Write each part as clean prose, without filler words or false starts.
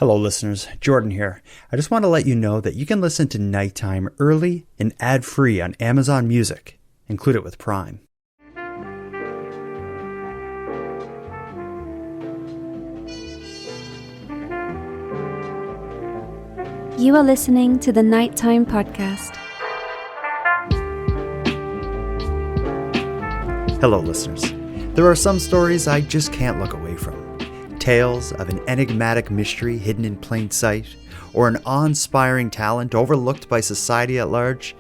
Hello listeners, Jordan here. I just want to let you know that you can listen to Nighttime early and ad-free on Amazon Music. Include it with Prime. You are listening to the Nighttime Podcast. Hello listeners. There are some stories I just can't look away from. Tales of an enigmatic mystery hidden in plain sight, or an awe-inspiring talent overlooked by society at large.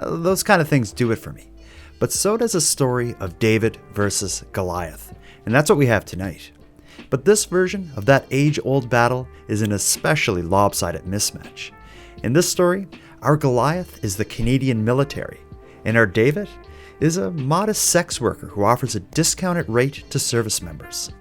Those kind of things do it for me. But so does a story of David versus Goliath, and that's what we have tonight. But this version of that age-old battle is an especially lopsided mismatch. In this story, our Goliath is the Canadian military, and our David is a modest sex worker who offers a discounted rate to service members.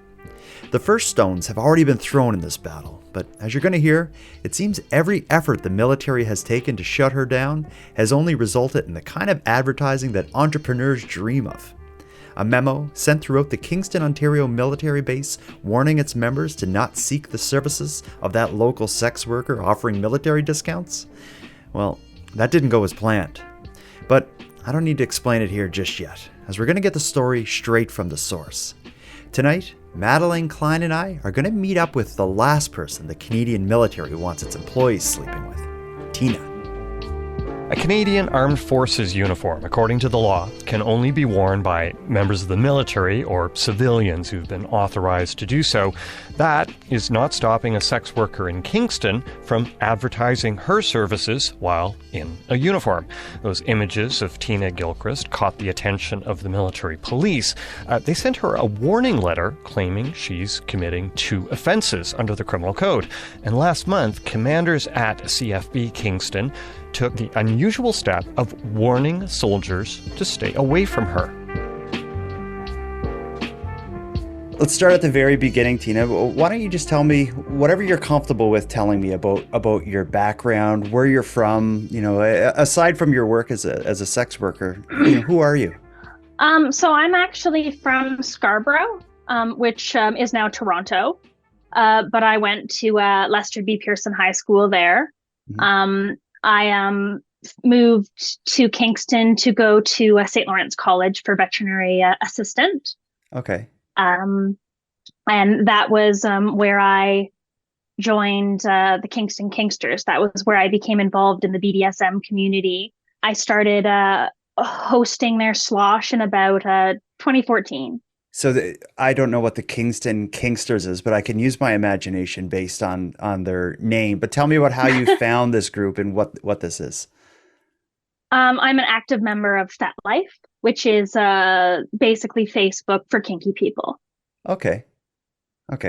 The first stones have already been thrown in this battle, but as you're going to hear, it seems every effort the military has taken to shut her down has only resulted in the kind of advertising that entrepreneurs dream of. A memo sent throughout the Kingston, Ontario military base warning its members to not seek the services of that local sex worker offering military discounts? Well, that didn't go as planned. But I don't need to explain it here just yet, as we're going to get the story straight from the source. Tonight, Madelayne Klein and I are going to meet up with the last person the Canadian military wants its employees sleeping with, Tina. A Canadian Armed Forces uniform, according to the law, can only be worn by members of the military or civilians who've been authorized to do so. That is not stopping a sex worker in Kingston from advertising her services while in a uniform. Those images of Tina Gilchrist caught the attention of the military police. They sent her a warning letter claiming she's committing 2 offenses under the criminal code. And last month, commanders at CFB Kingston took the unusual step of warning soldiers to stay away from her. Let's start at the very beginning, Tina. Why don't you just tell me whatever you're comfortable with telling me about your background, where you're from, aside from your work as a sex worker, who are you? So I'm actually from Scarborough, which is now Toronto. But I went to Lester B. Pearson High School there. Mm-hmm. I moved to Kingston to go to St. Lawrence College for veterinary assistant. Okay. And that was where I joined the Kingston Kingsters. That was where I became involved in the BDSM community. I started hosting their slosh in about 2014. So I don't know what the Kingston Kingsters is, but I can use my imagination based on their name. But tell me about how you found this group and what this is. I'm an active member of FetLife, which is basically Facebook for kinky people. Okay.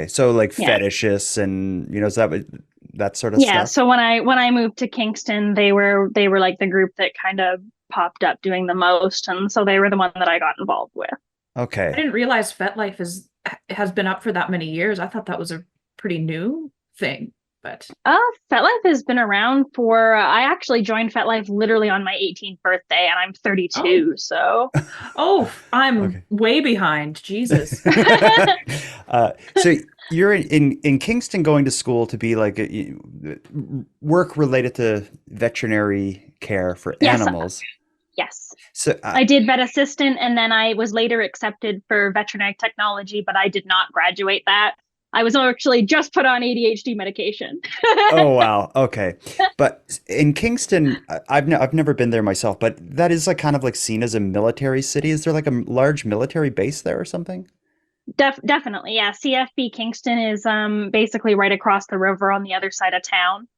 So like fetishists and is that sort of stuff? Yeah. So when I moved to Kingston, they were like the group that kind of popped up doing the most, and so they were the one that I got involved with. Okay. I didn't realize FetLife has been up for that many years. I thought that was a pretty new thing, but FetLife has been around for. I actually joined FetLife literally on my 18th birthday, and I'm 32. So, I'm way behind. Jesus. So you're in Kingston, going to school to be like work related to veterinary care for animals. Yes. So I did vet assistant, and then I was later accepted for veterinary technology, but I did not graduate that. I was actually just put on ADHD medication. Oh, wow. Okay. But in Kingston, I've never been there myself, but that is like kind of like seen as a military city. Is there like a large military base there or something? Definitely. Yeah. CFB Kingston is basically right across the river on the other side of town.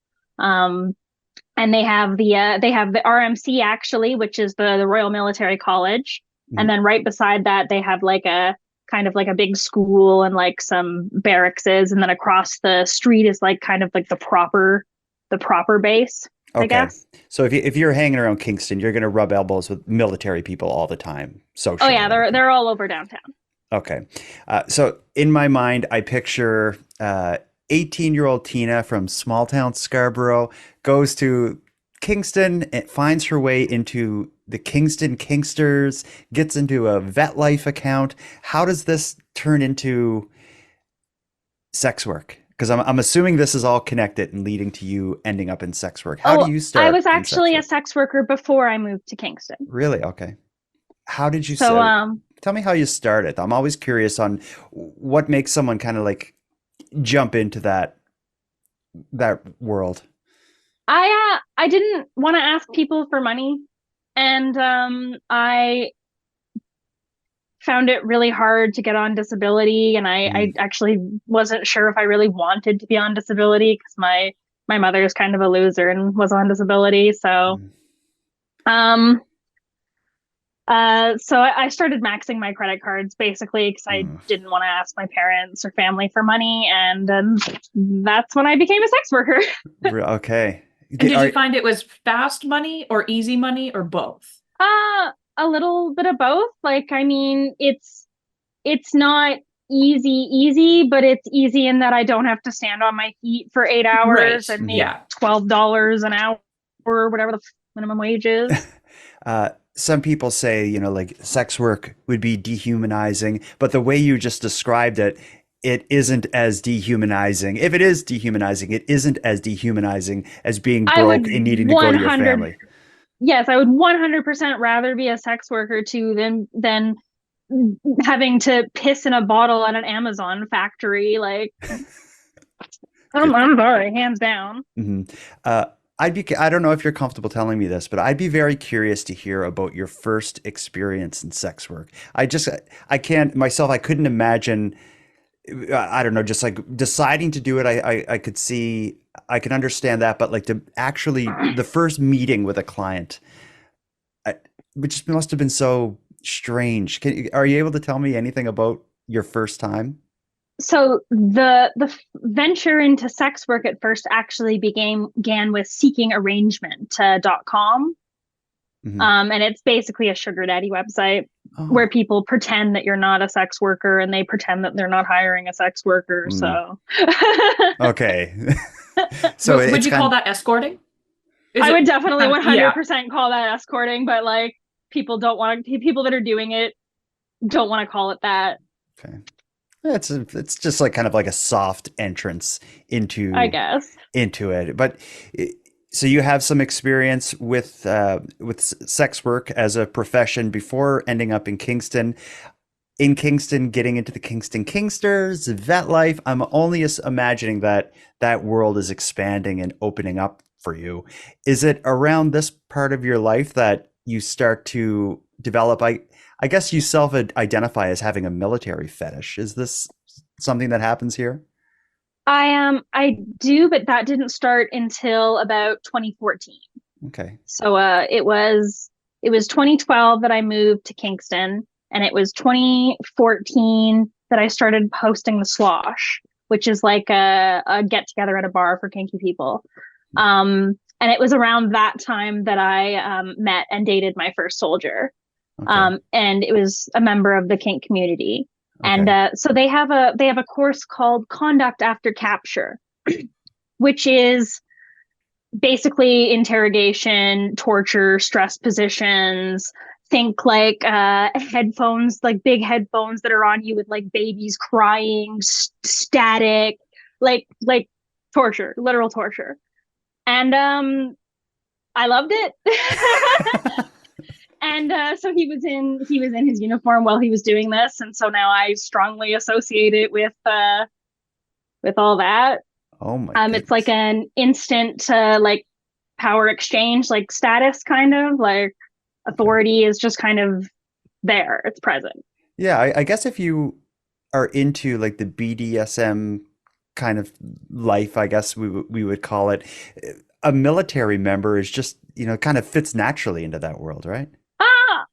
And they have the RMC actually, which is the Royal Military College. Mm-hmm. And then right beside that, they have like a kind of like a big school and like some barrackses. And then across the street is like kind of like the proper base, okay. I guess. So if you're hanging around Kingston, you're going to rub elbows with military people all the time. Oh yeah, they're all over downtown. Okay. So in my mind, I picture 18-year-old Tina from small town Scarborough goes to Kingston and finds her way into the Kingston Kingsters, gets into a VetLife account. How does this turn into sex work? Because I'm assuming this is all connected and leading to you ending up in sex work. How do you I start was in sex actually a work? sex worker before I moved to Kingston. Really? Okay. How did you So tell me how you started? I'm always curious on what makes someone kind of like jump into that world. I didn't want to ask people for money, and I found it really hard to get on disability, and I Mm, actually wasn't sure if I really wanted to be on disability because my mother is kind of a loser and was on disability. So mm, um so I started maxing my credit cards basically because I mm. didn't want to ask my parents or family for money, and that's when I became a sex worker. Okay. And did you Are, find it was fast money or easy money or both? A little bit of both. Like, I mean, it's not easy, but it's easy in that I don't have to stand on my feet for 8 hours Right. and make Yeah. $12 an hour or whatever the minimum wage is. some people say, like sex work would be dehumanizing, but the way you just described it, it isn't as dehumanizing. If it is dehumanizing, it isn't as dehumanizing as being I would broke and needing to go to your 100 family. yes, I would 100% rather be a sex worker too than having to piss in a bottle at an Amazon factory. Like, I'm sorry, hands down. Hmm. Uh, I don't know if you're comfortable telling me this, but I'd be very curious to hear about your first experience in sex work. I can't myself, I couldn't imagine, I don't know, just like deciding to do it. I could see, I can understand that, but like to actually, the first meeting with a client, I, which must have been so strange. Are you able to tell me anything about your first time? So the venture into sex work at first actually began with seekingarrangement.com. Hmm. And it's basically a sugar daddy website where Oh, people pretend that you're not a sex worker and they pretend that they're not hiring a sex worker. mm, So okay. So Would it's you call kind that escorting? Is I would it definitely kind of, yeah. 100% call that escorting, but like people that are doing it don't want to call it that, okay. It's just like kind of like a soft entrance I into guess. it. But i- so you have some experience with sex work as a profession before ending up in Kingston. In Kingston, getting into the Kingston Kingsters, vet life. I'm only imagining that that world is expanding and opening up for you. Is it around this part of your life that you start to develop? I guess you self-identify as having a military fetish. Is this something that happens here? I do, but that didn't start until about 2014. Okay. So it was 2012 that I moved to Kingston, and it was 2014 that I started hosting the Slosh, which is like a get together at a bar for kinky people. And it was around that time that I met and dated my first soldier. Okay. And it was a member of the kink community. And Okay. so they have a course called Conduct After Capture, which is basically interrogation, torture, stress positions. Think like headphones, like big headphones that are on you with like babies crying, static, like torture, literal torture. And I loved it. And so he was in his uniform while he was doing this, and so now I strongly associate it with all that. Oh my It's like goodness. an instant like power exchange, like status kind of like Okay. authority is just kind of there. It's present. Yeah, I guess if you are into like the BDSM kind of life, I guess we would call it, a military member is just, kind of fits naturally into that world, right?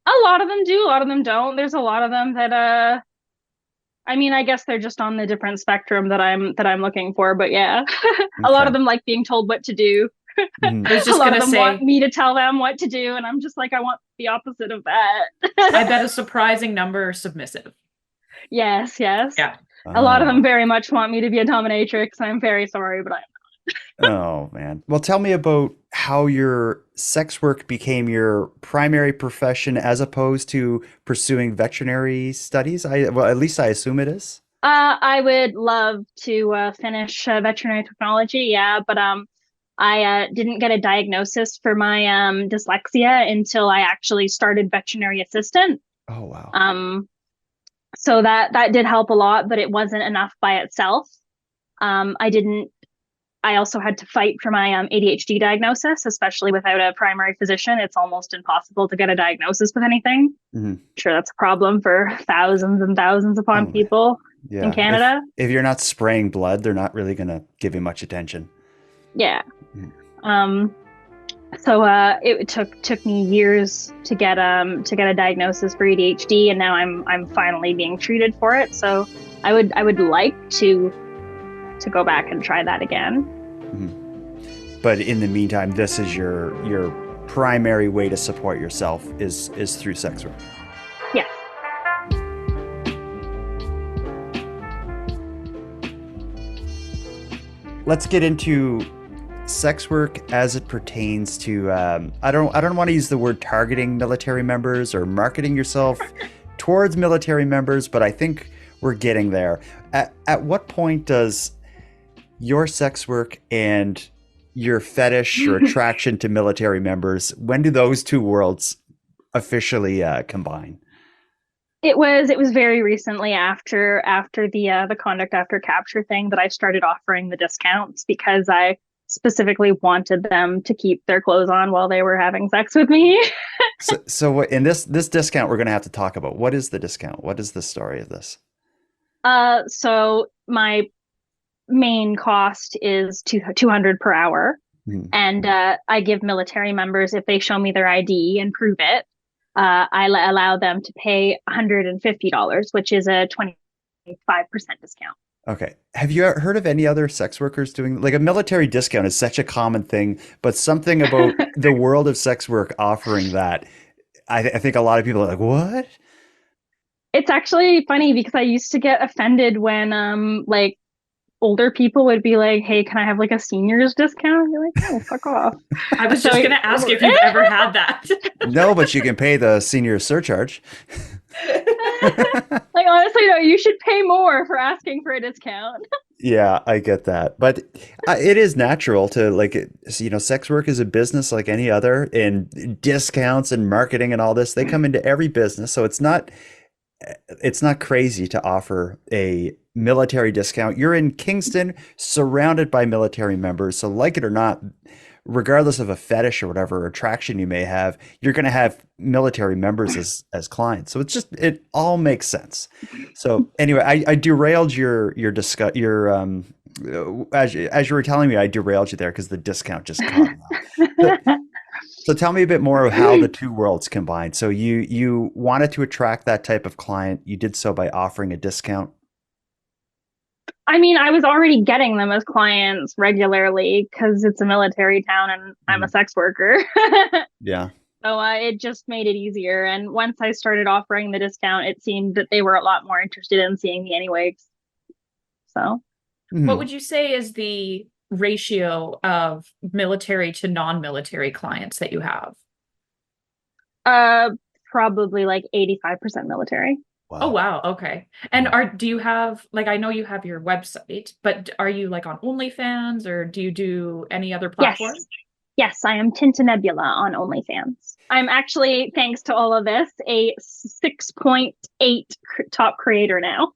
A lot of them do, a lot of them don't. There's a lot of them that I mean, I guess they're just on the different spectrum that I'm looking for, but yeah. A lot of Okay. them like being told what to do. Mhm. I was A just lot of gonna them want say, me to tell them what to do, and I'm just like I want the opposite of I that. bet a surprising number are submissive. Yes, yes. Yeah. A lot of them Oh. very much want me to be a dominatrix. I'm very sorry, but I Oh man. Well, tell me about how your sex work became your primary profession as opposed to pursuing veterinary studies. Well, at least I assume it is. I would love to finish veterinary technology, yeah, but I didn't get a diagnosis for my dyslexia until I actually started veterinary assistant. Oh, wow. Um, so that did help a lot, but it wasn't enough by itself. I didn't. I also had to fight for my ADHD diagnosis, especially without a primary physician. It's almost impossible to get a diagnosis with anything. Mhm. Sure, that's a problem for thousands and thousands upon Oh, people in yeah. Canada. If you're not spraying blood, they're not really going to give you much attention. Yeah. Mm. Um, so it took me years to get a diagnosis for ADHD, and now I'm finally being treated for it. So I would like to go back and try that again. Mhm. But in the meantime, this is your primary way to support yourself is through sex work. Yeah. Let's get into sex work as it pertains to I don't want to use the word targeting military members or marketing yourself towards military members, but I think we're getting there. At what point does your sex work and your fetish, your attraction to military members, when do those two worlds officially combine? It was very recently after the conduct after capture thing that I started offering the discounts because I specifically wanted them to keep their clothes on while they were having sex with me. So in this discount, we're going to have to talk about what is the discount? What is the story of this? So my main cost is 200 per hour. Hmm. And I give military members, if they show me their ID and prove it, allow them to pay $150, which is a 25% discount. Okay. Have you heard of any other sex workers doing like a military discount is such a common thing, but something about the world of sex work offering that, I think a lot of people are like, what? It's actually funny because I used to get offended when like older people would be like, "Hey, can I have like a seniors discount?" You're like, "Oh, fuck off." I was So just gonna ask if you've ever had that. No, but you can pay the senior surcharge. like honestly, no, you should pay more for asking for a discount. Yeah, I get that. But it is natural to like, sex work is a business like any other, and discounts and marketing and all this, they come into every business. So it's not crazy to offer a military discount. You're in Kingston, surrounded by military members. So like it or not, regardless of a fetish or whatever attraction you may have, you're going to have military members as clients. So it all makes sense. So anyway, I derailed your discuss your as you were telling me, I derailed you there because the discount just caught me off. So tell me a bit more of how the two worlds combine. So you wanted to attract that type of client. You did so by offering a discount. I mean, I was already getting them as clients regularly because it's a military town and I'm a Mhm. sex worker. Yeah. So it just made it easier. And once I started offering the discount, it seemed that they were a lot more interested in seeing me anyways. So, What Mhm. would you say is the ratio of military to non-military clients that you have? uh, probably like 85% military. Oh Wow. wow, okay. And Wow. do you have like I know you have your website, but are you like on OnlyFans or do you do any other Yes. platform? Yes, I am Tintinebula on OnlyFans. I'm actually, thanks to all of this, a 6.8 top creator now.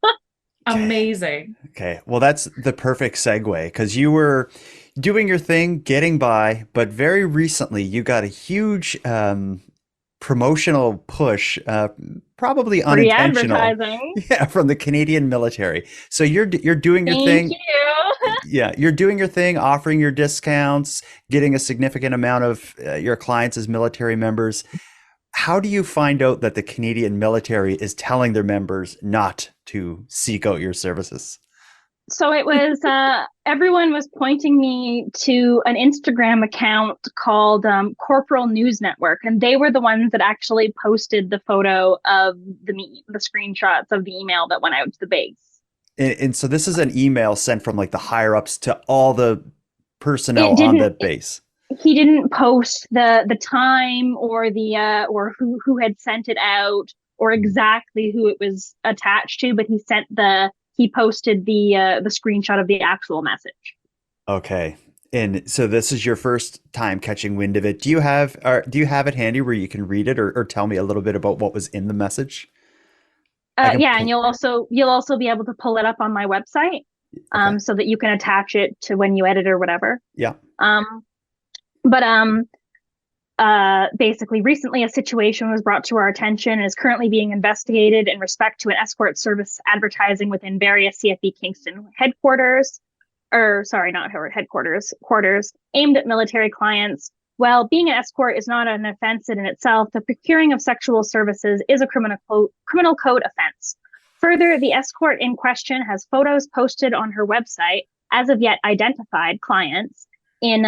Okay. Amazing. Okay. Well, that's the perfect segue because you were doing your thing, getting by, but very recently you got a huge promotional push, probably Free unintentional, advertising. yeah, from the Canadian military. So you're doing your Thank thing. you. Yeah, you're doing your thing, offering your discounts, getting a significant amount of your clients as military members. How do you find out that the Canadian military is telling their members not to seek out your services? So it was, everyone was pointing me to an Instagram account called Corporal News Network, and they were the ones that actually posted the photo of the screenshots of the email that went out to the base. And so this is an email sent from like the higher ups to all the personnel It on the didn't. base. He didn't post the time or the or who had sent it out or exactly who it was attached to, but he he posted the screenshot of the actual message. Okay. And so this is your first time catching wind of it. Do you have it handy where you can read it, or tell me a little bit about what was in the message? I can Yeah, and pull. you'll also be able to pull it up on my website, Okay. so that you can attach it to when you edit or whatever. Yeah. Um, but basically, recently a situation was brought to our attention and is currently being investigated in respect to an escort service advertising within various CFB Kingston headquarters, or sorry, not headquarters, quarters aimed at military clients. While being an escort is not an offense in itself, the procuring of sexual services is a criminal code offense. Further, the escort in question has photos posted on her website, as of yet identified clients, in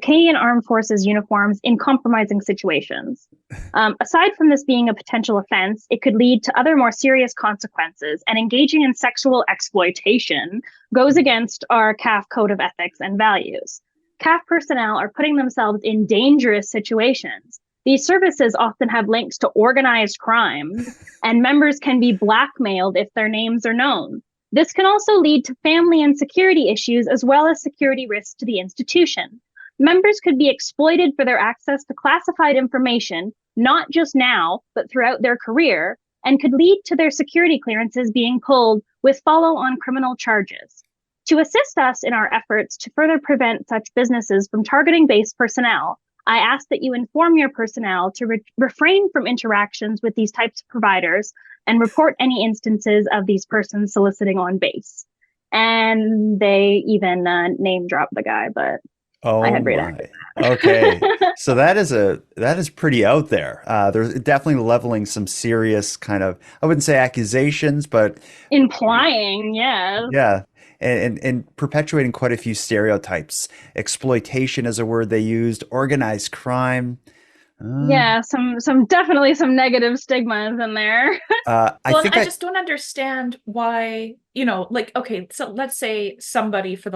Canadian Armed Forces uniforms in compromising situations. Aside from this being a potential offense, it could lead to other more serious consequences, and engaging in sexual exploitation goes against our CAF code of ethics and values. CAF personnel are putting themselves in dangerous situations. These services often have links to organized crime, and members can be blackmailed if their names are known. This can also lead to family and security issues, as well as security risks to the institution. Members could be exploited for their access to classified information, not just now, but throughout their career, and could lead to their security clearances being pulled with follow-on criminal charges. To assist us in our efforts to further prevent such businesses from targeting base personnel, I ask that you inform your personnel to refrain from interactions with these types of providers and report any instances of these persons soliciting on base. And they even name drop the guy, but I Oh had redacted my. Okay. that. So that is pretty out there. They're definitely leveling some serious kind of, I wouldn't say accusations, but Implying, yes. yeah, and perpetuating quite a few stereotypes. Exploitation is a word they used. Organized crime. Uh, Yeah, some definitely some negative stigmas in there. I Well, and think I I just don't understand why, like, okay, so let's say somebody, for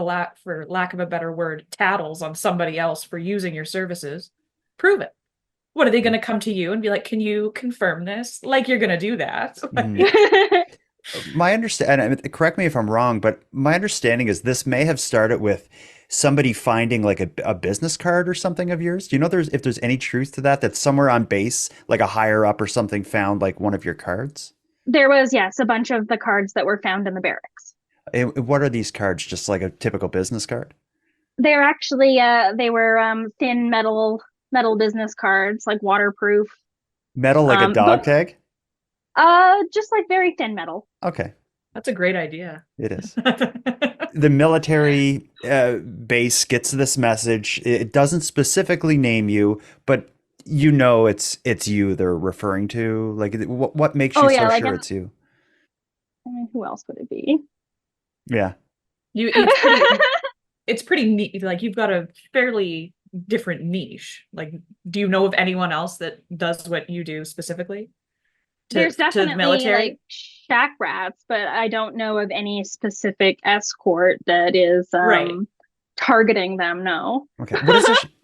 lack of a better word, tattles on somebody else for using your services. Prove it. What are they going to come to you and be like, can you confirm this? Like you're going to do that. mhm. My understand. Correct me if I'm wrong, but my understanding is this may have started with somebody finding like a business card or something of yours. Do you know if there's any truth to that? That somewhere on base, like a higher up or something, found like one of your cards? There was, yes, a bunch of the cards that were found in the barracks. What are these cards? Just like a typical business card? They're actually they were thin metal business cards, like waterproof. Metal like a dog But tag? just like very thin metal. Okay, That's a great idea. it is. The military base gets this message. It doesn't specifically name you, but you know it's you they're referring to. Like, what makes Oh you yeah, so like sure it's you? who else would it be? Yeah. It's pretty neat. Like you've got a fairly different niche. Like, do you know of anyone else that does what you do specifically to There's the definitely like military? shack rats, but I don't know of any specific escort that is Right. targeting them. No. Okay.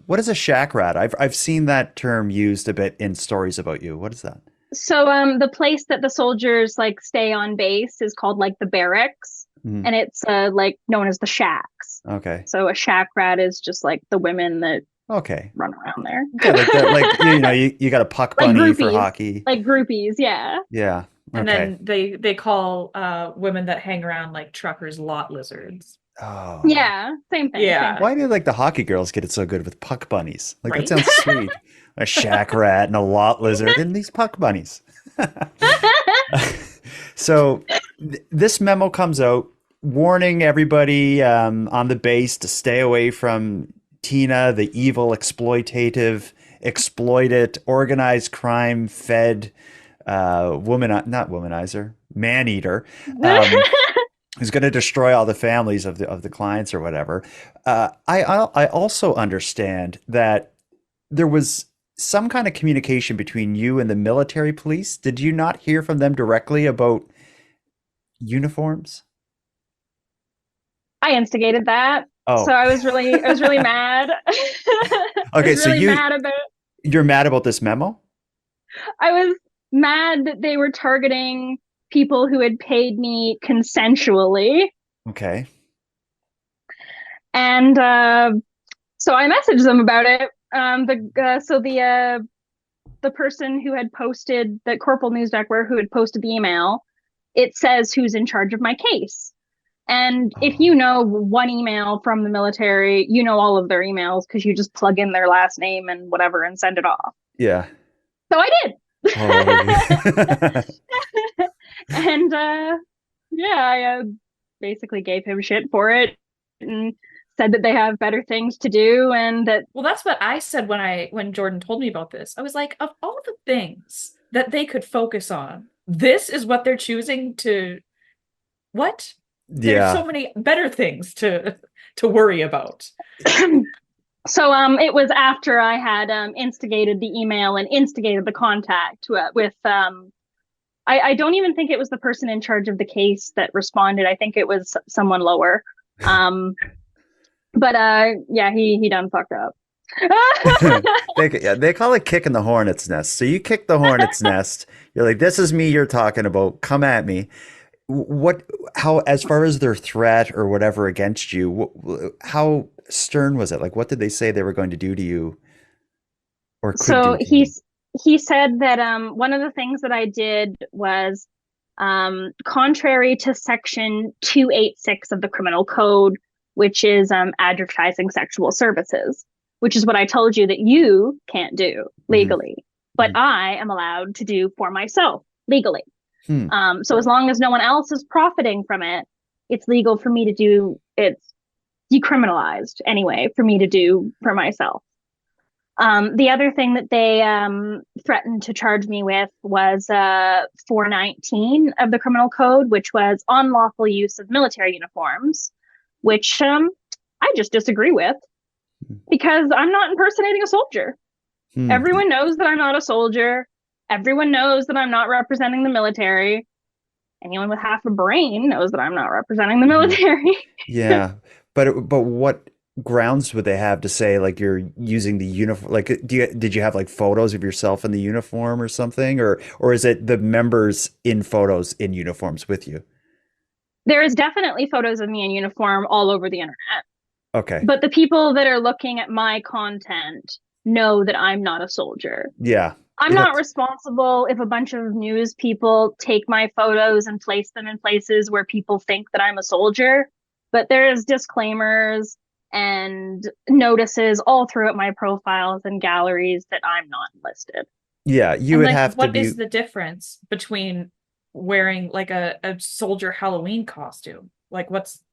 What is a shack rat? I've seen that term used a bit in stories about you. What is that? So the place that the soldiers like stay on base is called like the barracks, Mhm. and it's like known as the shacks. Okay. So a shack rat is just like the women that Okay. run around there. Okay, like that, like you got a puck Like bunny for groupies. hockey. Like groupies, yeah. Yeah. And Okay. then they call women that hang around like truckers lot lizards. Oh. Yeah, same thing, same Yeah. Why thing. do like the hockey girls get it so good with puck bunnies? Like that Right? sounds sweet. A shack rat and a lot lizard and these puck bunnies. So this memo comes out warning everybody on the base to stay away from Tina, the evil, exploitative, exploited, organized crime fed not womanizer, man eater. Um, who's going to destroy all the families of the clients or whatever. I also understand that there was some kind of communication between you and the military police. Did you not hear from them directly about uniforms? I instigated that. So Oh, I was really mad. I was okay. So really mad about you're mad about this memo? I was mad that they were targeting people who had paid me consensually. Okay. And so I messaged them about it. The person who had posted, the Corporal News Deckler who had posted the email, it says who's in charge of my case. And if you know one email from the military, you know all of their emails because you just plug in their last name and whatever and send it off. Yeah. So I did. Oh. And I basically gave him shit for it and said that they have better things to do, and that Well, that's what I said when Jordan told me about this. I was like, of all the things that they could focus on, this is what they're choosing to what? There's so many better things to worry about. So it was after I had instigated the email and instigated the contact with I don't even think it was the person in charge of the case that responded. I think it was someone lower. But he done fucked up. They call it kicking the hornet's nest. So you kick the hornet's nest. You're like, this is me you're talking about. Come at me. How, as far as their threat or whatever against you, how stern was it? Like, what did they say they were going to do to you? Or could so do to you? he said that one of the things that I did was contrary to section 286 of the criminal code, which is advertising sexual services, which is what I told you that you can't do legally, but I am allowed to do for myself legally. So as long as no one else is profiting from it, it's legal for me to do. It's decriminalized anyway for me to do for myself. The other thing that they threatened to charge me with was 419 of the criminal code, which was unlawful use of military uniforms, which I just disagree with because I'm not impersonating a soldier. Everyone knows that I'm not a soldier. Everyone knows that I'm not representing the military. Anyone with half a brain knows that I'm not representing the military. Yeah, but what grounds would they have to say like you're using the uniform? Like, did you have like photos of yourself in the uniform or something, or is it the members in photos in uniforms with you? There is definitely photos of me in uniform all over the internet. Okay. But the people that are looking at my content know that I'm not a soldier. Yeah. I'm not responsible if a bunch of news people take my photos and place them in places where people think that I'm a soldier. But there's disclaimers and notices all throughout my profiles and galleries that I'm not listed. Yeah, you would have to What be. is the difference between wearing like a soldier Halloween costume? Like what's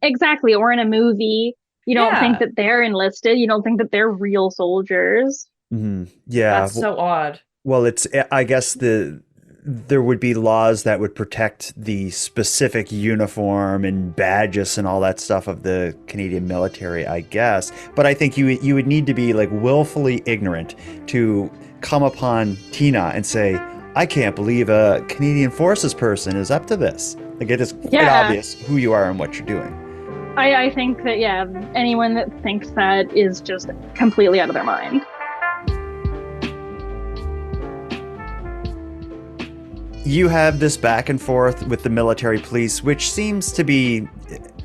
exactly, or in a movie, you don't think that they're enlisted. You don't think that they're real soldiers. Yeah, that's so odd. Well, I guess there would be laws that would protect the specific uniform and badges and all that stuff of the Canadian military, I guess. But I think you would need to be like willfully ignorant to come upon Tina and say, I can't believe a Canadian Forces person is up to this. Like, it is quite obvious who you are and what you're doing. I think that, anyone that thinks that is just completely out of their mind. You have this back and forth with the military police, which seems to be,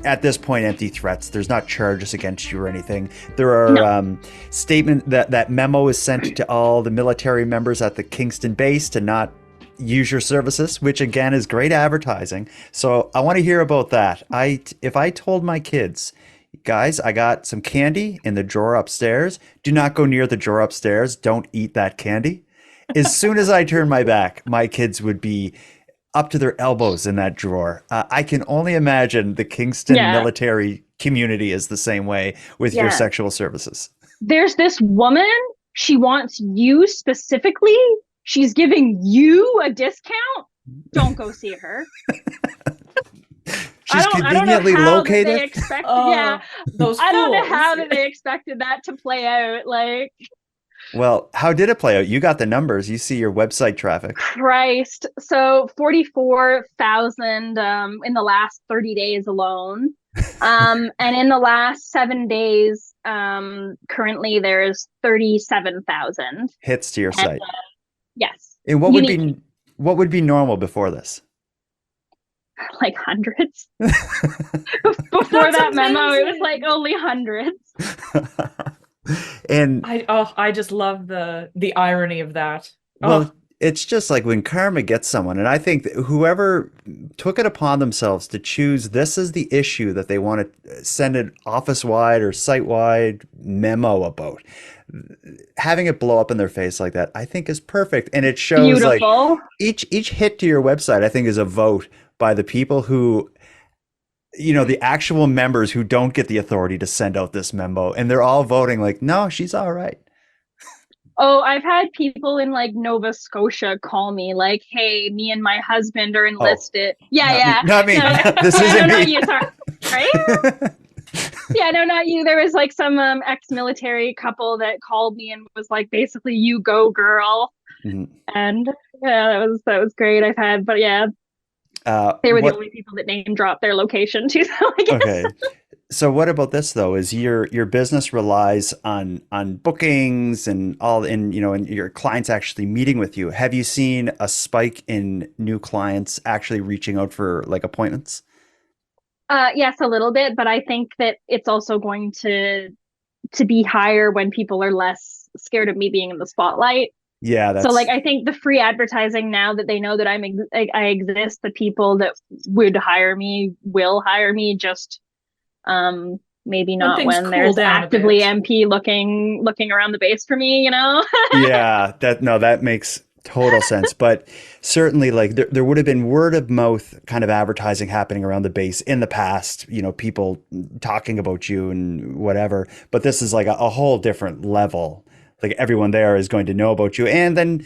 at this point, empty threats. There's not charges against you or anything. There are statement that memo is sent to all the military members at the Kingston base to not use your services, which again is great advertising. So I want to hear about that. If I told my kids, guys, I got some candy in the drawer upstairs. Do not go near the drawer upstairs. Don't eat that candy. As soon as I turn my back, my kids would be up to their elbows in that drawer. I can only imagine the Kingston military community is the same way with your sexual services. There's this woman. She wants you specifically. She's giving you a discount. Don't go see her. She's conveniently located. Those I don't know how they expected that to play out. Like, well, how did it play out? You got the numbers. You see your website traffic. Christ. So 44,000 in the last 30 days alone. And in the last 7 days, currently there's 37,000 hits to your site. Yes. And what would be normal before this? Like hundreds. Before That's that memo, it was amazing. like only hundreds. And I just love the irony of that. Oh, well, it's just like when karma gets someone, and I think that whoever took it upon themselves to choose this as the issue that they want to send an office-wide or site-wide memo about, having it blow up in their face like that, I think is perfect. And it shows like Beautiful. each hit to your website, I think, is a vote by the people who, the actual members who don't get the authority to send out this memo, and they're all voting like, no, she's all right. Oh, I've had people in like Nova Scotia call me like, "Hey, me and my husband are Oh, enlisted." Yeah, not me. yeah. Not me. No, This yeah, no, isn't not me. you. Sorry. Yeah, no, not you. There was like some ex-military couple that called me and was like, basically, "You go, girl." Mhm. And yeah, that was great. I've had, but yeah, they were the What? only people that name dropped their location too. So I guess. Okay. So what about this though? Is your business relies on bookings and all, and your clients actually meeting with you. Have you seen a spike in new clients actually reaching out for like appointments? Yes, a little bit, but I think that it's also going to be higher when people are less scared of me being in the spotlight. Yeah, So like that's I think the free advertising, now that they know that I exist, the people that would hire me will hire me, just maybe when not things when cool there's down a actively bit. MP looking around the base for me, you know? yeah, that no, that makes total sense. But certainly like there would have been word of mouth kind of advertising happening around the base in the past, people talking about you and whatever. But this is like a whole different level. Like everyone there is going to know about you. And then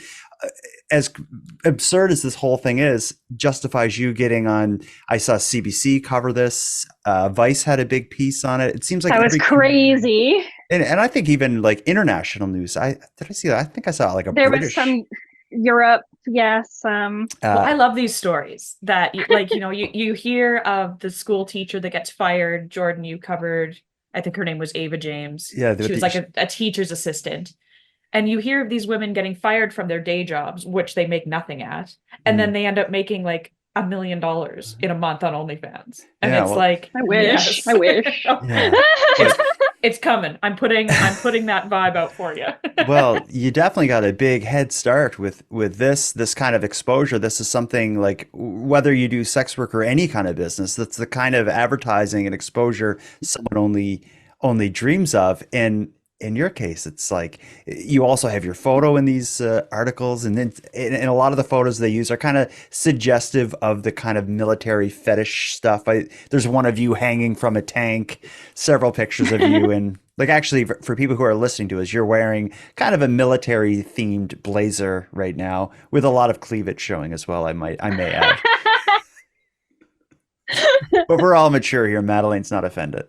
as absurd as this whole thing is, justifies you getting on. I saw CBC cover this. Vice had a big piece on it. It seems like That was every crazy. and I think even like international news. I see that? I think I saw like a There was British. some Europe, yes. Well, Uh, I love these stories that like, you hear of the school teacher that gets fired. Jordan, you covered, I think her name was Ava James. yeah, She was like a teacher's assistant. And you hear of these women getting fired from their day jobs, which they make nothing at, and then mm, they end up making like $1 million in a month on OnlyFans. And yeah, it's well, like, I wish. yes. I wish. yeah, it's but it's coming. I'm putting that vibe out for you. well, you definitely got a big head start with this kind of exposure. This is something like whether you do sex work or any kind of business, that's the kind of advertising and exposure someone only dreams of. And in your case, it's like you also have your photo in these articles, and then and a lot of the photos they use are kind of suggestive of the kind of military fetish stuff. There's one of you hanging from a tank, several pictures of you, and like actually for people who are listening to us, you're wearing kind of a military themed blazer right now with a lot of cleavage showing as well. I may add, but we're all mature here. Madeleine's not offended.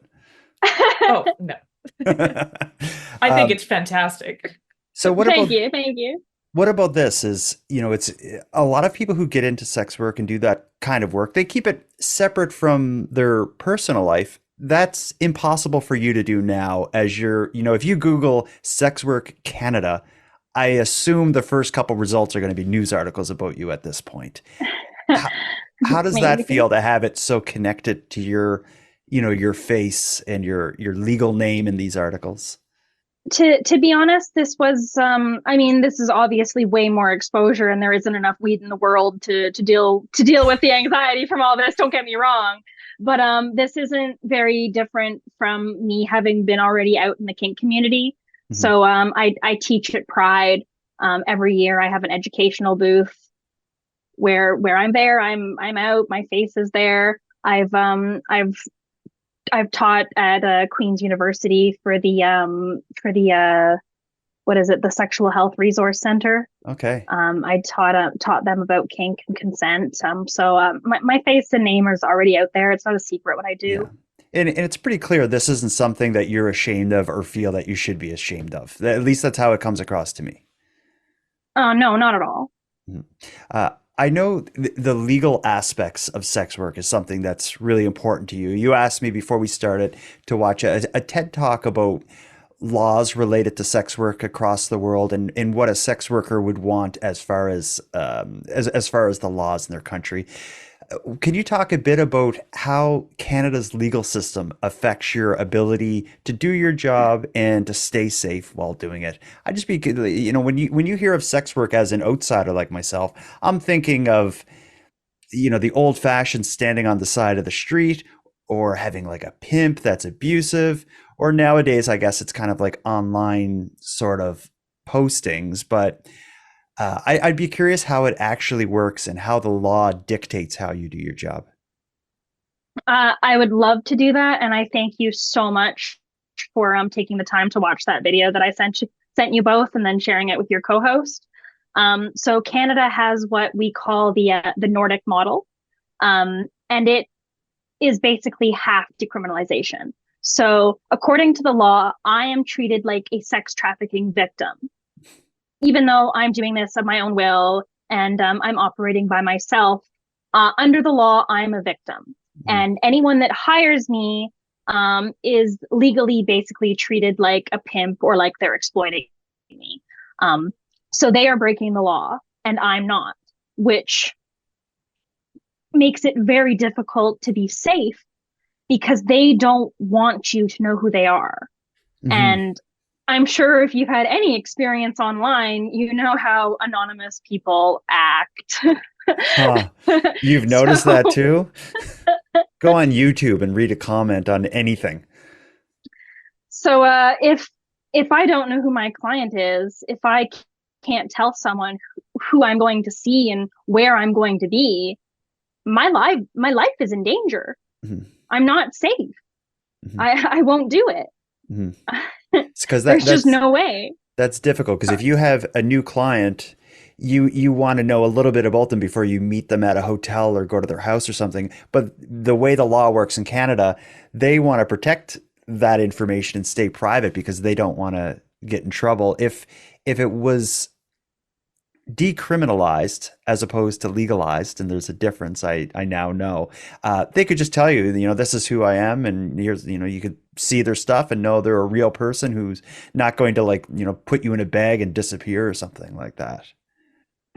Oh, no. I think um, it's fantastic. so Thank you. Thank you. what about this is, it's a lot of people who get into sex work and do that kind of work, they keep it separate from their personal life. That's impossible for you to do now as if you Google sex work Canada, I assume the first couple results are going to be news articles about you at this point. How, how does that Maybe. feel to have it so connected to your face and your legal name in these articles? To be honest, this was I mean, this is obviously way more exposure, and there isn't enough weed in the world to deal with the anxiety from all this, don't get me wrong. But this isn't very different from me having been already out in the kink community. Mhm. So I teach at Pride. Every year I have an educational booth where I'm there, I'm out, my face is there. I've taught at Queen's University for the what is it, the Sexual Health Resource Center. Okay. I taught them about kink and consent. So my face and name is already out there. It's not a secret what I Yeah. do. And it's pretty clear this isn't something that you're ashamed of or feel that you should be ashamed of. At least that's how it comes across to me. Oh no, not at all. Mhm. I know the legal aspects of sex work is something that's really important to you. You asked me before we started to watch a TED talk about laws related to sex work across the world and what a sex worker would want as far as as far as the laws in their country. Can you talk a bit about how Canada's legal system affects your ability to do your job and to stay safe while doing it? I just be, when you hear of sex work as an outsider like myself, I'm thinking of, the old fashioned standing on the side of the street or having like a pimp that's abusive, or nowadays, I guess it's kind of like online sort of postings, but I'd be curious how it actually works and how the law dictates how you do your job. I would love to do that, and I thank you so much for taking the time to watch that video that I sent you both, and then sharing it with your co-host. So Canada has what we call the Nordic model, and it is basically half decriminalization. So according to the law, I am treated like a sex trafficking victim, even though I'm doing this of my own will and I'm operating by myself. Under the law, I'm a victim. And anyone that hires me is legally basically treated like a pimp or like they're exploiting me. So they are breaking the law and I'm not, which makes it very difficult to be safe because they don't want you to know who they are. Mm-hmm. And I'm sure if you've had any experience online, you know how anonymous people act. Huh. You've noticed So, that too? Go on YouTube and read a comment on anything. if I don't know who my client is, if I can't tell someone who I'm going to see and where I'm going to be, my life is in danger. Mm-hmm. I'm not safe. Mm-hmm. I won't do it. Mm-hmm. It's because There's just that's no way. that's difficult because if you have a new client, you want to know a little bit about them before you meet them at a hotel or go to their house or something. But the way the law works in Canada, they want to protect that information and stay private because they don't want to get in trouble. If it was decriminalized as opposed to legalized, and there's a difference, I now know, they could just tell you, this is who I am, and here's, you could see their stuff and know they're a real person who's not going to, like, put you in a bag and disappear or something like that.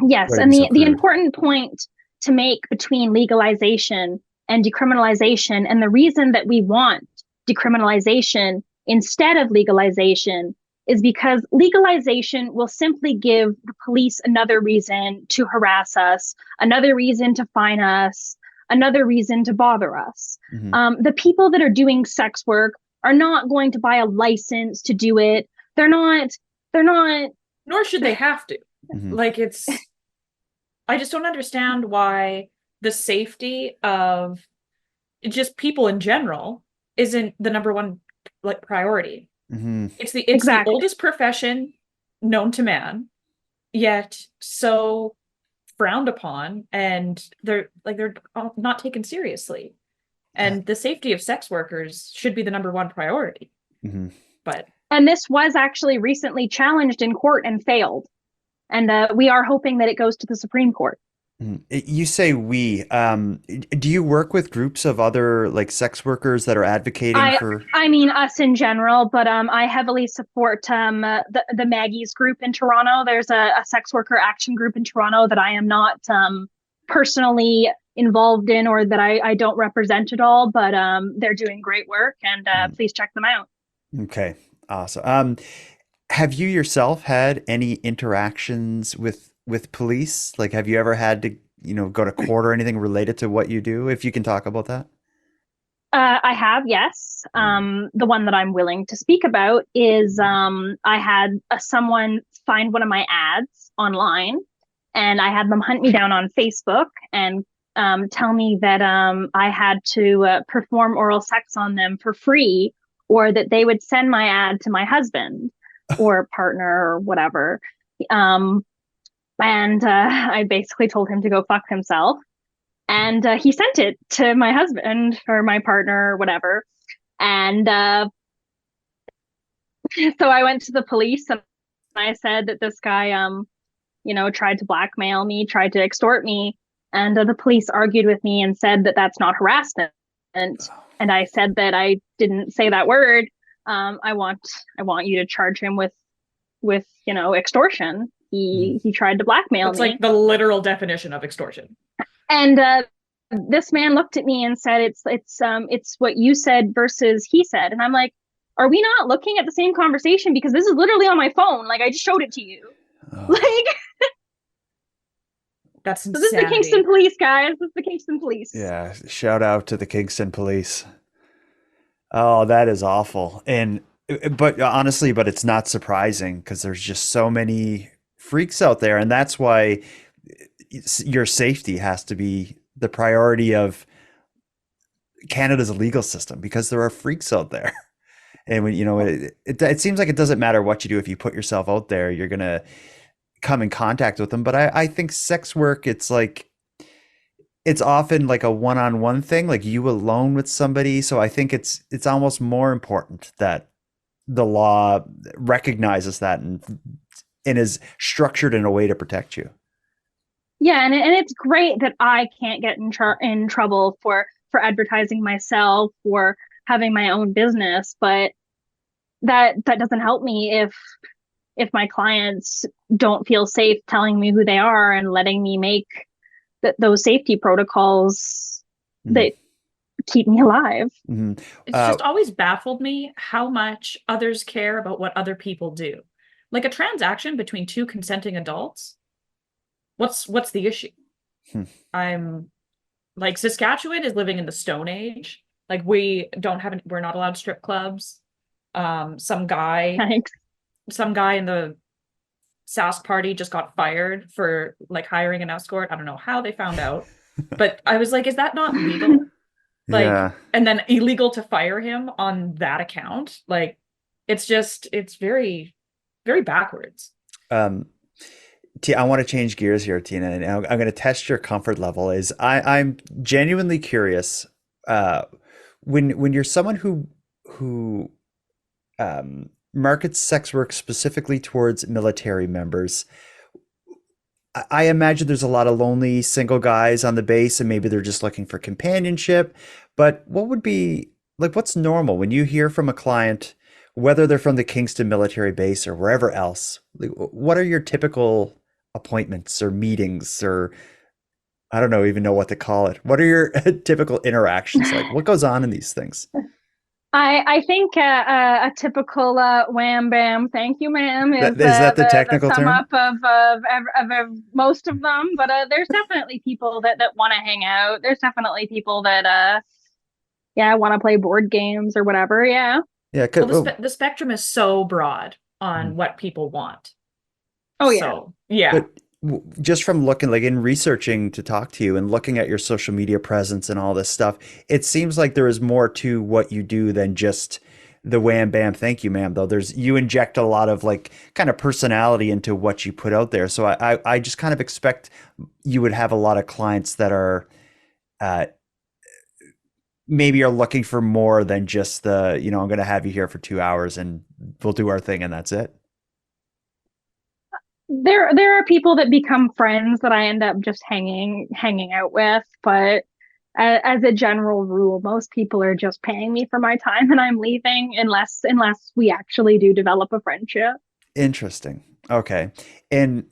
Yes, Why to and be the so the crude? important point to make between legalization and decriminalization, and the reason that we want decriminalization instead of legalization, is because legalization will simply give the police another reason to harass us, another reason to fine us, another reason to bother us. Hmm. The people that are doing sex work are not going to buy a license to do it. They're not. They're not. Nor should they have to. Hmm. Like, I just don't understand why the safety of just people in general isn't the number one, like, priority. Hmm. It's the Exactly. oldest profession known to man, yet so frowned upon, and they're not taken seriously. And the safety of sex workers should be the number one priority. Hmm. But And this was actually recently challenged in court and failed. And we are hoping that it goes to the Supreme Court. You say we. Do you work with groups of other, like, sex workers that are advocating I for? I mean us in general, but I heavily support the Maggie's group in Toronto. There's a sex worker action group in Toronto that I am not personally involved in, or that I don't represent at all, but they're doing great work, and please check them out. Okay, awesome. Have you yourself had any interactions with police? Like, have you ever had to, go to court or anything related to what you do? If you can talk about that. I have, yes. The one that I'm willing to speak about is I had someone find one of my ads online, and I had them hunt me down on Facebook and tell me that I had to perform oral sex on them for free, or that they would send my ad to my husband or partner or whatever. Um, and I basically told him to go fuck himself. And he sent it to my husband or my partner or whatever. And so I went to the police and I said that this guy, tried to blackmail me, tried to extort me. And the police argued with me and said that that's not harassment. And I said that I didn't say that word. I want you to charge him with extortion. Mhm. He tried to blackmail that's me. like the literal definition of extortion. And this man looked at me and said, it's what you said versus he said. And I'm like, are we not looking at the same conversation? Because this is literally on my phone. Like, I just showed it to you. Like, That's so this is the insanity. Kingston Police, guys. This is the Kingston Police. Yeah, shout out to the Kingston Police. Oh, that is awful. And but honestly, but it's not surprising because there's just so many freaks out there, and that's why your safety has to be the priority of Canada's legal system because there are freaks out there. And when it seems like it doesn't matter what you do if you put yourself out there, you're gonna come in contact with them. But I think sex work, it's like it's often like a one-on-one thing, like you alone with somebody. So I think it's almost more important that the law recognizes that and is structured in a way to protect you. Yeah, and it's great that I can't get in trouble for advertising myself or having my own business, but that doesn't help me if my clients don't feel safe telling me who they are and letting me make those safety protocols that keep me alive. Mm-hmm. It's just always baffled me how much others care about what other people do. Like a transaction between two consenting adults. What's the issue? I'm like, Saskatchewan is living in the Stone Age. Like, we're not allowed strip clubs. Some guy in the Sask party just got fired for like hiring an escort. I don't know how they found out, but I was like, is that not legal? Like, Yeah. and then illegal to fire him on that account. Like, it's very, very backwards. I want to change gears here, Tina, and I'm going to test your comfort level. I'm genuinely curious. When you're someone who markets sex work specifically towards military members, I imagine there's a lot of lonely single guys on the base, and maybe they're just looking for companionship. But what would be like? What's normal when you hear from a client, whether they're from the Kingston military base or wherever else? Like, what are your typical appointments or meetings, or I don't even know what to call it. What are your typical interactions like? What goes on in these things? I think a typical wham bam thank you ma'am is that the technical the sum term? up of most of them, but there's definitely people that want to hang out. There's definitely people that want to play board games or whatever. Yeah. Yeah. Well, the spectrum is so broad on what people want. Oh yeah. So, yeah. But just from looking, like in researching to talk to you and looking at your social media presence and all this stuff, it seems like there is more to what you do than just the wham bam thank you ma'am, though. You inject a lot of like kind of personality into what you put out there. So I just kind of expect you would have a lot of clients that are maybe are looking for more than just the, I'm going to have you here for 2 hours and we'll do our thing and that's it. There are people that become friends that I end up just hanging out with, but as a general rule, most people are just paying me for my time and I'm leaving unless we actually do develop a friendship. Interesting. Okay. And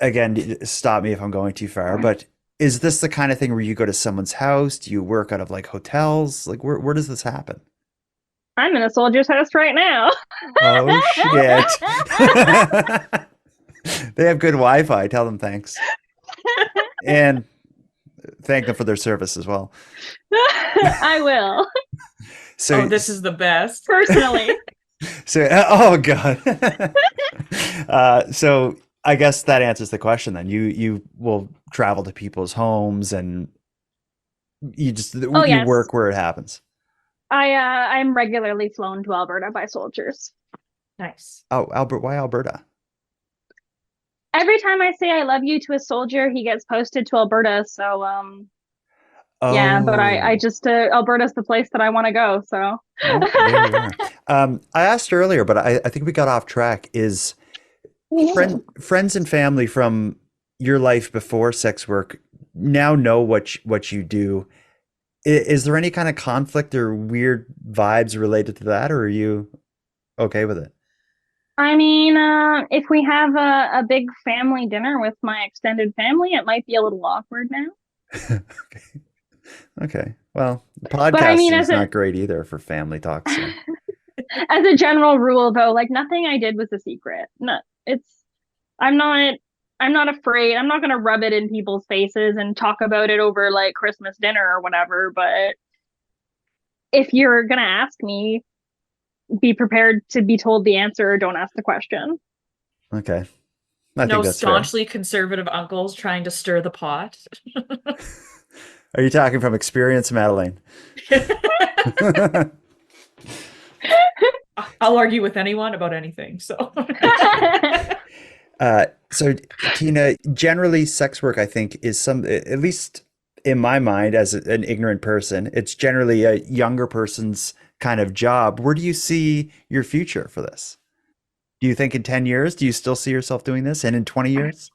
again, stop me if I'm going too far, but is this the kind of thing where you go to someone's house? Do you work out of like hotels? Like where does this happen? I'm in a soldier's house right now. Oh shit. They have good Wi-Fi. Tell them thanks. And thank them for their service as well. I will. So this is the best. Personally. So, oh God. So I guess that answers the question then. You will travel to people's homes and you work where it happens. I'm regularly flown to Alberta by soldiers. Nice. Oh, why Alberta? Every time I say I love you to a soldier, he gets posted to Alberta. So, yeah, but I just, Alberta's the place that I want to go. So, well, there you are. I asked earlier, but I think we got off track. Is friends and family from your life before sex work now know what you do? Is there any kind of conflict or weird vibes related to that, or are you okay with it? I mean, if we have a big family dinner with my extended family, it might be a little awkward now. Okay. Okay. Well, But I mean, podcasting's not great either for family talk. So as a general rule, though, like nothing I did was a secret. No, it's I'm not I'm not afraid. I'm not gonna rub it in people's faces and talk about it over like Christmas dinner or whatever. But if you're gonna ask me, be prepared to be told the answer or don't ask the question. okay, I No think that's fair. staunchly conservative uncles trying to stir the pot. Are you talking from experience, Madelayne? I'll argue with anyone about anything. So So Tina, generally sex work, I think, is at least in my mind, as an ignorant person, it's generally a younger person's kind of job. Where do you see your future for this? Do you think in 10 years, do you still see yourself doing this? And in 20 years?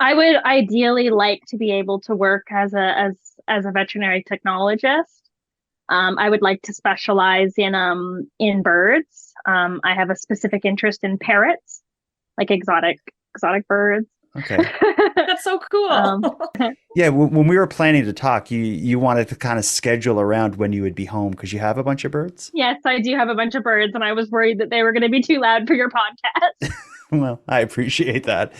I would ideally like to be able to work as a veterinary technologist. I would like to specialize in birds. I have a specific interest in parrots, like exotic birds. Okay. that's so cool. Yeah, when we were planning to talk, you wanted to kind of schedule around when you would be home because you have a bunch of birds. Yes, I do have a bunch of birds, and I was worried that they were going to be too loud for your podcast. Well, I appreciate that.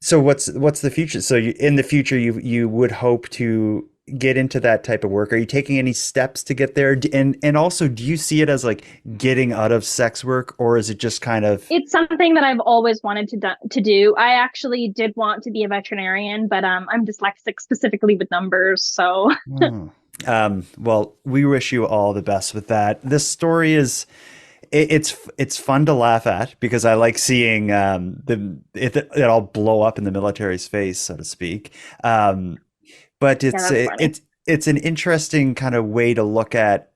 So what's the future? So in the future, you would hope to get into that type of work. Are you taking any steps to get there? And also, do you see it as like getting out of sex work, or is it just kind of? It's something that I've always wanted to do. I actually did want to be a veterinarian, but I'm dyslexic specifically with numbers, so Hmm. Well, we wish you all the best with that. This story is it's fun to laugh at because I like seeing it all blow up in the military's face, so to speak. But yeah, that's funny. it's an interesting kind of way to look at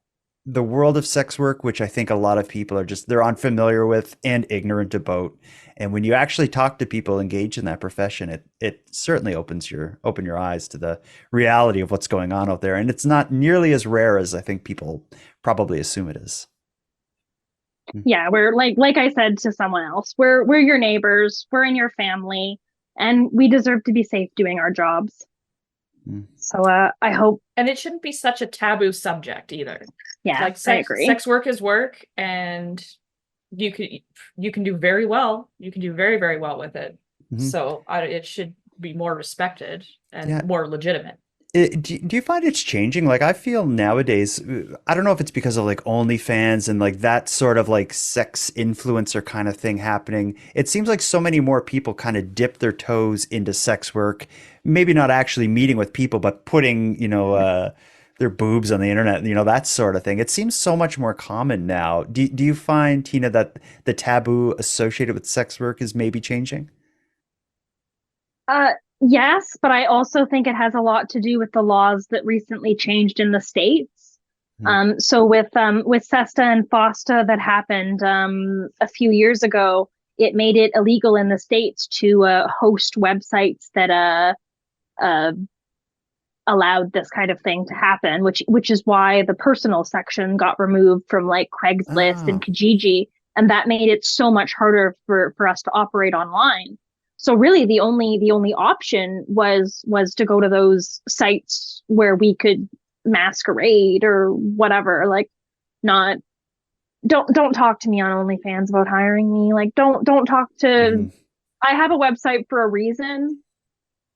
the world of sex work, which I think a lot of people are just they're unfamiliar with and ignorant about. And when you actually talk to people engaged in that profession, it certainly open your eyes to the reality of what's going on out there. And it's not nearly as rare as I think people probably assume it is. Yeah, we're like I said to someone else, we're your neighbors, we're in your family, and we deserve to be safe doing our jobs. Mm. So I hope, And it shouldn't be such a taboo subject either. yeah, Like I agree. sex work is work, and you can do very well. You can do very, very well with it. Mhm. So it should be more respected and Yeah. more legitimate. Do you find it's changing? Like I feel nowadays, I don't know if it's because of like OnlyFans and like that sort of like sex influencer kind of thing happening. It seems like so many more people kind of dip their toes into sex work, maybe not actually meeting with people, but putting, their boobs on the internet, that sort of thing. It seems so much more common now. Do you find, Tina, that the taboo associated with sex work is maybe changing? Uh, yes, but I also think it has a lot to do with the laws that recently changed in the States. Hmm. So with SESTA and FOSTA that happened a few years ago, it made it illegal in the States to host websites that uh, allowed this kind of thing to happen, which is why the personal section got removed from like Craigslist and Oh. Kijiji, and that made it so much harder for us to operate online. So really the only option was to go to those sites where we could masquerade or whatever. Like not don't talk to me on OnlyFans about hiring me. Like don't talk to Mhm. I have a website for a reason,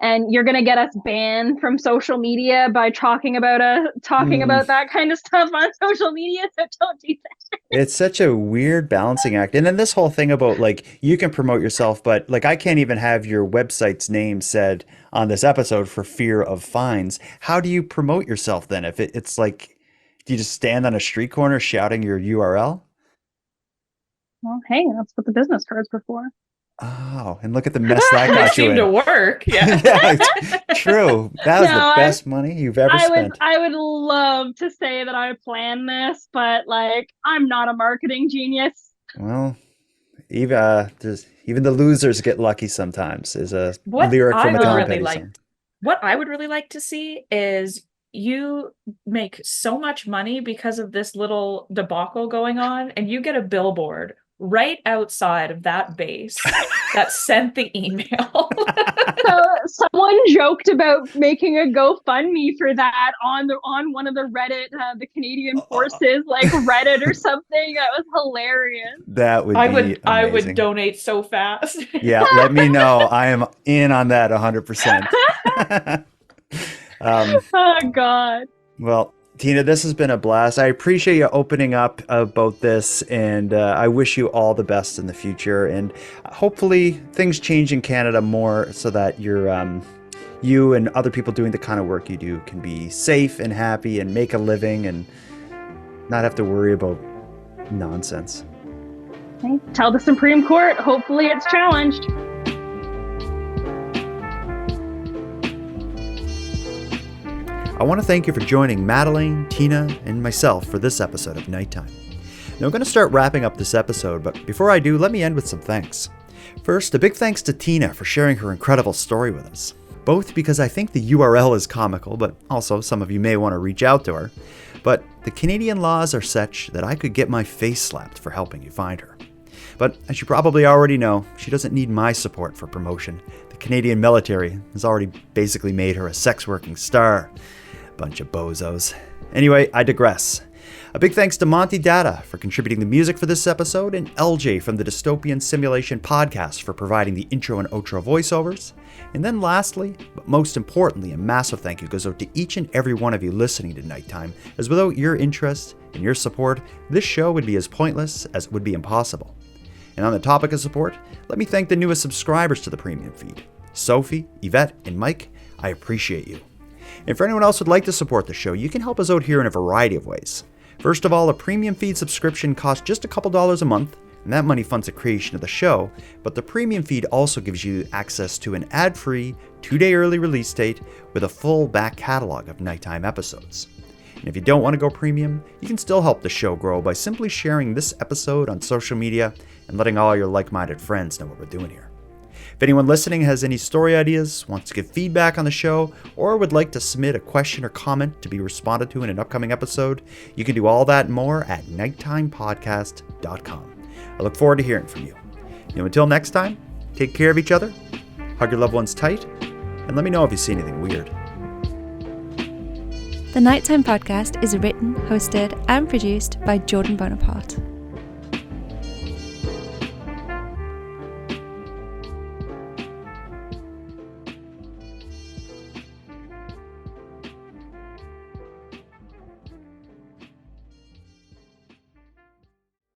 and you're gonna get us banned from social media by talking Mm. about that kind of stuff on social media. So don't do that. It's such a weird balancing act. And then this whole thing about like you can promote yourself, but like I can't even have your website's name said on this episode for fear of fines. How do you promote yourself then? If it's like, do you just stand on a street corner shouting your URL? Well, hey, that's what the business cards were for. Oh, and look at the mess that They got you seem to in. work. Yeah. Yeah, it's true. That was No, the best money you've ever spent. I would love to say that I planned this, but like I'm not a marketing genius. Well, even the losers get lucky sometimes is a What lyric I from a would Tom really Petty like, song. what I would really like to see is you make so much money because of this little debacle going on, and you get a billboard right outside of that base that sent the email. So someone joked about making a GoFundMe for that on one of the Reddit, the Canadian Forces like Reddit or something. That was hilarious. That would I be would amazing. donate so fast. Yeah, let me know. I am in on that 100%. Oh God. Well, Tina, this has been a blast. I appreciate you opening up about this, and I wish you all the best in the future. And hopefully things change in Canada more so that you and other people doing the kind of work you do can be safe and happy and make a living and not have to worry about nonsense. Okay. Tell the Supreme Court. Hopefully it's challenged. I want to thank you for joining Madelayne, Tina, and myself for this episode of Nighttime. Now I'm going to start wrapping up this episode, but before I do, let me end with some thanks. First, a big thanks to Tina for sharing her incredible story with us. Both because I think the URL is comical, but also some of you may want to reach out to her. But the Canadian laws are such that I could get my face slapped for helping you find her. But as you probably already know, she doesn't need my support for promotion. The Canadian military has already basically made her a sex-working star. Bunch of bozos. Anyway, I digress. A big thanks to Monty Datta for contributing the music for this episode, and LJ from the Dystopian Simulation podcast for providing the intro and outro voiceovers. And then lastly, but most importantly, a massive thank you goes out to each and every one of you listening to Nighttime, as without your interest and your support, this show would be as pointless as it would be impossible. And on the topic of support, let me thank the newest subscribers to the premium feed. Sophie, Yvette, and Mike, I appreciate you. And for anyone else who'd like to support the show, you can help us out here in a variety of ways. First of all, a premium feed subscription costs just a couple dollars a month, and that money funds the creation of the show, but the premium feed also gives you access to an ad-free, 2-day early release date with a full back catalog of Nighttime episodes. And if you don't want to go premium, you can still help the show grow by simply sharing this episode on social media and letting all your like-minded friends know what we're doing here. If anyone listening has any story ideas, wants to give feedback on the show, or would like to submit a question or comment to be responded to in an upcoming episode, you can do all that and more at nighttimepodcast.com. I look forward to hearing from you. Until next time, take care of each other, hug your loved ones tight, and let me know if you see anything weird. The Nighttime Podcast is written, hosted, and produced by Jordan Bonaparte.